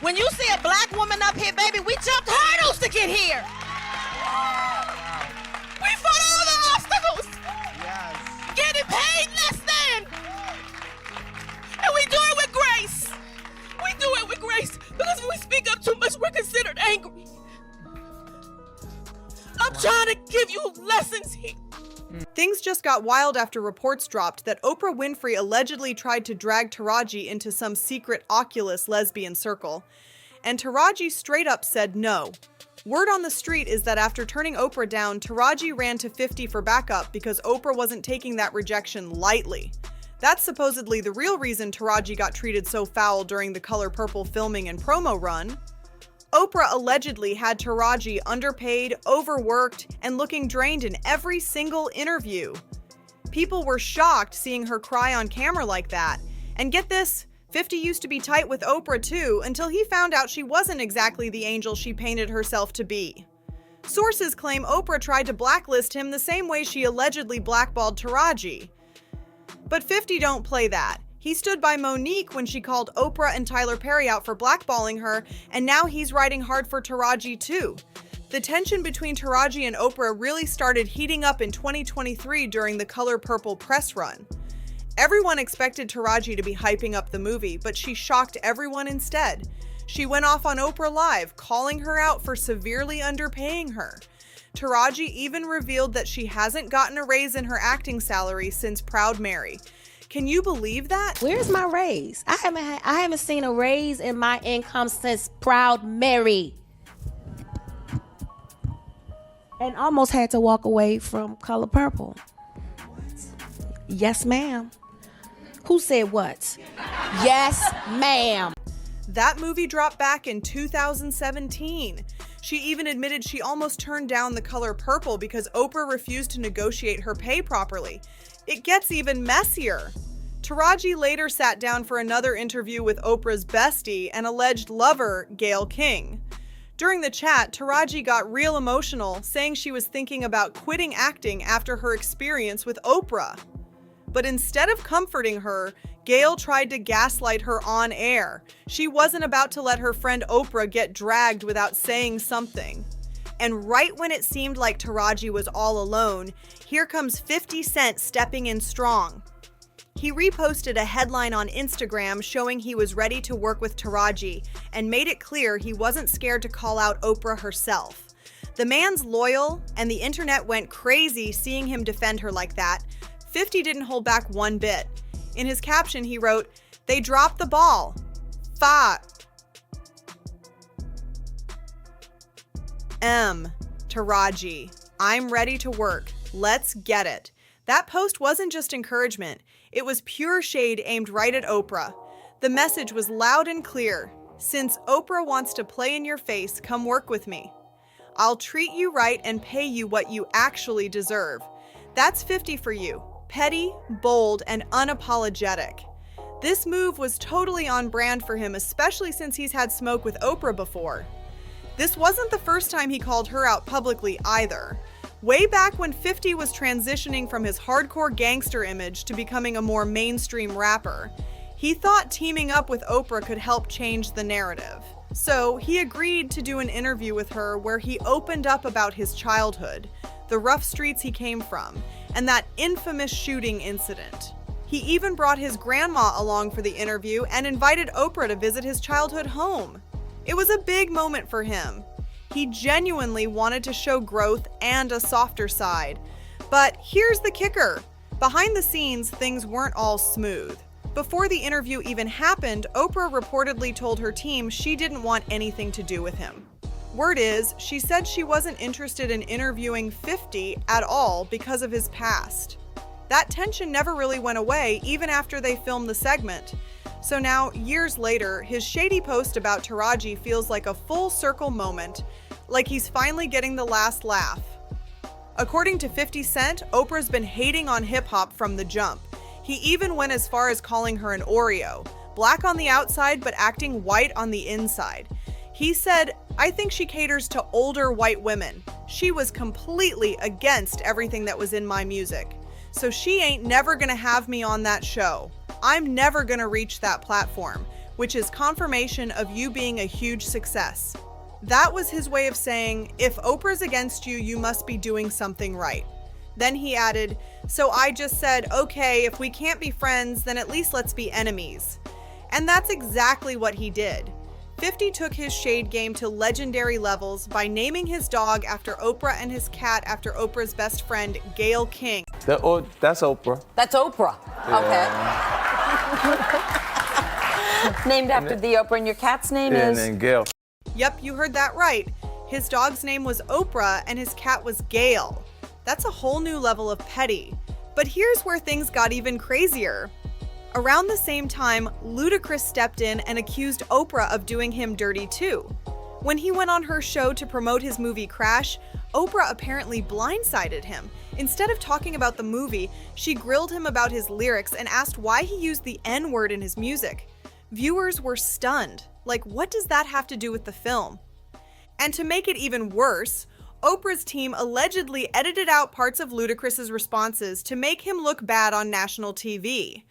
When you see a black woman up here, baby, we jumped hurdles to get here. We fought all the obstacles. Yes. Getting paid less than. And we do it with grace. We do it with grace because if we speak up too much, we're considered angry. I'm trying to give you lessons here. Things just got wild after reports dropped that Oprah Winfrey allegedly tried to drag Taraji into some secret Oculus lesbian circle, and Taraji straight up said no. Word on the street is that after turning Oprah down, Taraji ran to 50 for backup because Oprah wasn't taking that rejection lightly. That's supposedly the real reason Taraji got treated so foul during the Color Purple filming and promo run. Oprah allegedly had Taraji underpaid, overworked, and looking drained in every single interview. People were shocked seeing her cry on camera like that. And get this, 50 used to be tight with Oprah too, until he found out she wasn't exactly the angel she painted herself to be. Sources claim Oprah tried to blacklist him the same way she allegedly blackballed Taraji. But 50 don't play that. He stood by Monique when she called Oprah and Tyler Perry out for blackballing her, and now he's riding hard for Taraji too. The tension between Taraji and Oprah really started heating up in 2023 during the Color Purple press run. Everyone expected Taraji to be hyping up the movie, but she shocked everyone instead. She went off on Oprah Live, calling her out for severely underpaying her. Taraji even revealed that she hasn't gotten a raise in her acting salary since Proud Mary. Can you believe that? Where's my raise? I haven't seen a raise in my income since Proud Mary. And almost had to walk away from Color Purple. Yes, ma'am. Who said what? Yes, ma'am. That movie dropped back in 2017. She even admitted she almost turned down The Color Purple because Oprah refused to negotiate her pay properly. It gets even messier. Taraji later sat down for another interview with Oprah's bestie and alleged lover, Gayle King. During the chat, Taraji got real emotional, saying she was thinking about quitting acting after her experience with Oprah. But instead of comforting her, Gayle tried to gaslight her on air. She wasn't about to let her friend Oprah get dragged without saying something. And right when it seemed like Taraji was all alone, here comes 50 Cent stepping in strong. He reposted a headline on Instagram showing he was ready to work with Taraji and made it clear he wasn't scared to call out Oprah herself. The man's loyal, and the internet went crazy seeing him defend her like that. 50 didn't hold back one bit. In his caption, he wrote, "They dropped the ball. Taraji, I'm ready to work. Let's get it." That post wasn't just encouragement. It was pure shade aimed right at Oprah. The message was loud and clear. Since Oprah wants to play in your face, come work with me. I'll treat you right and pay you what you actually deserve. That's 50 for you. Petty, bold, and unapologetic. This move was totally on brand for him, especially since he's had smoke with Oprah before. This wasn't the first time he called her out publicly either. Way back when 50 was transitioning from his hardcore gangster image to becoming a more mainstream rapper, he thought teaming up with Oprah could help change the narrative. So he agreed to do an interview with her where he opened up about his childhood, the rough streets he came from, and that infamous shooting incident. He even brought his grandma along for the interview and invited Oprah to visit his childhood home. It was a big moment for him. He genuinely wanted to show growth and a softer side. But here's the kicker. Behind the scenes, things weren't all smooth. Before the interview even happened, Oprah reportedly told her team she didn't want anything to do with him. Word is, she said she wasn't interested in interviewing 50 at all because of his past. That tension never really went away, even after they filmed the segment. So now, years later, his shady post about Taraji feels like a full circle moment, like he's finally getting the last laugh. According to 50 Cent, Oprah's been hating on hip-hop from the jump. He even went as far as calling her an Oreo, black on the outside but acting white on the inside. He said, "I think she caters to older white women. She was completely against everything that was in my music. So she ain't never gonna have me on that show. I'm never gonna reach that platform. which is confirmation of you being a huge success. That was his way of saying, if Oprah's against you, you must be doing something right. Then he added, so I just said, okay, if we can't be friends, then at least let's be enemies. And that's exactly what he did. 50 took his shade game to legendary levels by naming his dog after Oprah and his cat after Oprah's best friend, Gayle King. That's Oprah. That's Oprah. Okay. Named after the Oprah, and your cat's name is? And Gayle. Yep, you heard that right. His dog's name was Oprah and his cat was Gayle. That's a whole new level of petty. But here's where things got even crazier. Around the same time, Ludacris stepped in and accused Oprah of doing him dirty too. When he went on her show to promote his movie Crash, Oprah apparently blindsided him. Instead of talking about the movie, she grilled him about his lyrics and asked why he used the N-word in his music. Viewers were stunned. Like, what does that have to do with the film? And to make it even worse, Oprah's team allegedly edited out parts of Ludacris's responses to make him look bad on national TV.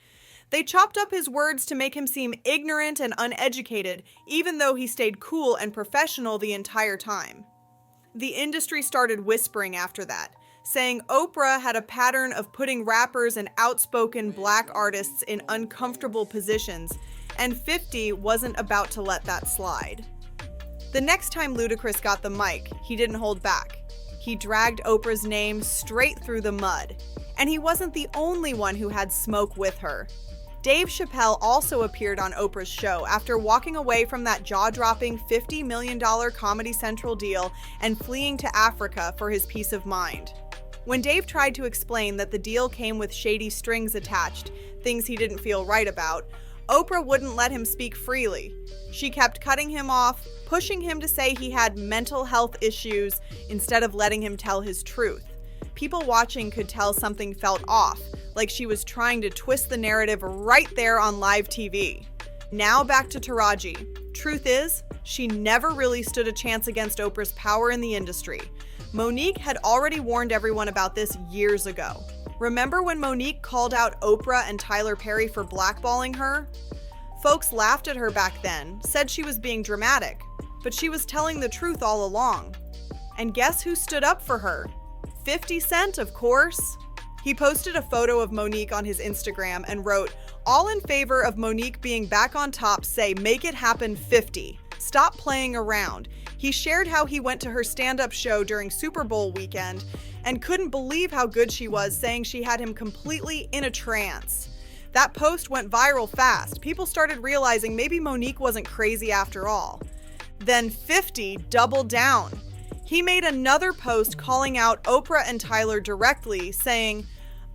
They chopped up his words to make him seem ignorant and uneducated, even though he stayed cool and professional the entire time. The industry started whispering after that, saying Oprah had a pattern of putting rappers and outspoken black artists in uncomfortable positions, and 50 wasn't about to let that slide. The next time Ludacris got the mic, he didn't hold back. He dragged Oprah's name straight through the mud. And he wasn't the only one who had smoke with her. Dave Chappelle also appeared on Oprah's show after walking away from that jaw-dropping $50 million Comedy Central deal and fleeing to Africa for his peace of mind. When Dave tried to explain that the deal came with shady strings attached, things he didn't feel right about, Oprah wouldn't let him speak freely. She kept cutting him off, pushing him to say he had mental health issues instead of letting him tell his truth. People watching could tell something felt off, like she was trying to twist the narrative right there on live TV. Now back to Taraji. Truth is, she never really stood a chance against Oprah's power in the industry. Monique had already warned everyone about this years ago. Remember when Monique called out Oprah and Tyler Perry for blackballing her? Folks laughed at her back then, said she was being dramatic, but she was telling the truth all along. And guess who stood up for her? 50 Cent, of course. He posted a photo of Monique on his Instagram and wrote, "All in favor of Monique being back on top say make it happen 50. Stop playing around." He shared how he went to her stand-up show during Super Bowl weekend and couldn't believe how good she was, saying she had him completely in a trance. That post went viral fast. People started realizing maybe Monique wasn't crazy after all. Then 50 doubled down. He made another post calling out Oprah and Tyler directly, saying,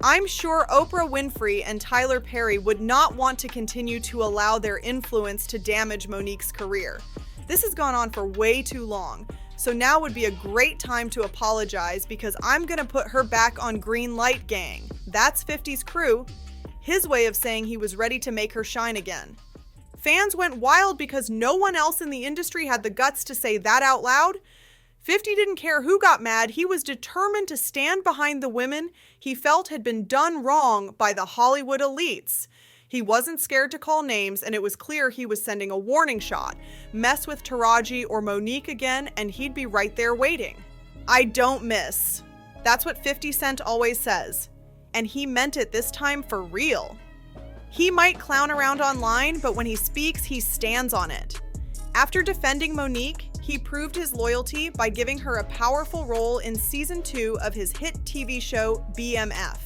"I'm sure Oprah Winfrey and Tyler Perry would not want to continue to allow their influence to damage Monique's career. This has gone on for way too long, so now would be a great time to apologize because I'm gonna put her back on Green Light Gang." That's 50's crew. His way of saying he was ready to make her shine again. Fans went wild because no one else in the industry had the guts to say that out loud. 50 didn't care who got mad. He was determined to stand behind the women he felt had been done wrong by the Hollywood elites. He wasn't scared to call names, and it was clear he was sending a warning shot. Mess with Taraji or Monique again, and he'd be right there waiting. "I don't miss." That's what 50 Cent always says. And he meant it this time for real. He might clown around online, but when he speaks, he stands on it. After defending Monique, he proved his loyalty by giving her a powerful role in season 2 of his hit TV show BMF.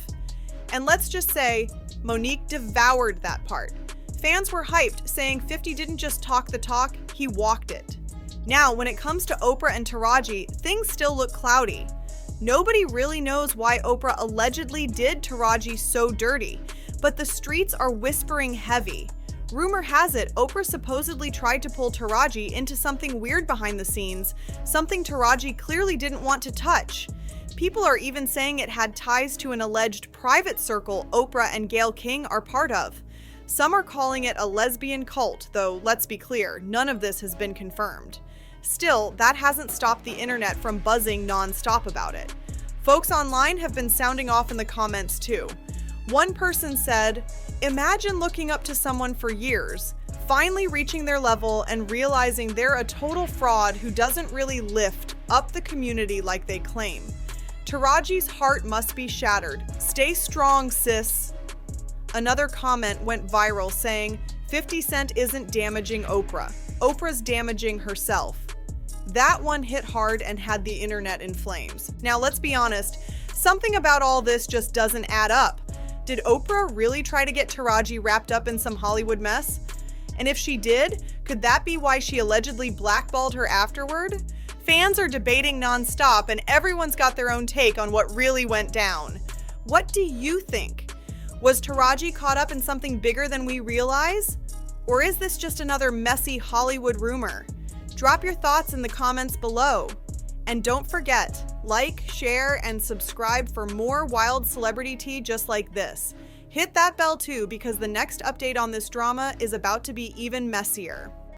And let's just say, Monique devoured that part. Fans were hyped, saying 50 didn't just talk the talk, he walked it. Now, when it comes to Oprah and Taraji, things still look cloudy. Nobody really knows why Oprah allegedly did Taraji so dirty, but the streets are whispering heavy. Rumor has it, Oprah supposedly tried to pull Taraji into something weird behind the scenes, something Taraji clearly didn't want to touch. People are even saying it had ties to an alleged private circle Oprah and Gayle King are part of. Some are calling it a lesbian cult, though let's be clear, none of this has been confirmed. Still, that hasn't stopped the internet from buzzing non-stop about it. Folks online have been sounding off in the comments too. One person said, "Imagine looking up to someone for years, finally reaching their level and realizing they're a total fraud who doesn't really lift up the community like they claim. Taraji's heart must be shattered. Stay strong, sis. Another comment went viral saying, 50 Cent isn't damaging Oprah. Oprah's damaging herself. That one hit hard and had the internet in flames. Now let's be honest, something about all this just doesn't add up. Did Oprah really try to get Taraji wrapped up in some Hollywood mess? And if she did, could that be why she allegedly blackballed her afterward? Fans are debating nonstop and everyone's got their own take on what really went down. What do you think? Was Taraji caught up in something bigger than we realize? Or is this just another messy Hollywood rumor? Drop your thoughts in the comments below. And don't forget, like, share, and subscribe for more wild celebrity tea just like this. Hit that bell too, because the next update on this drama is about to be even messier.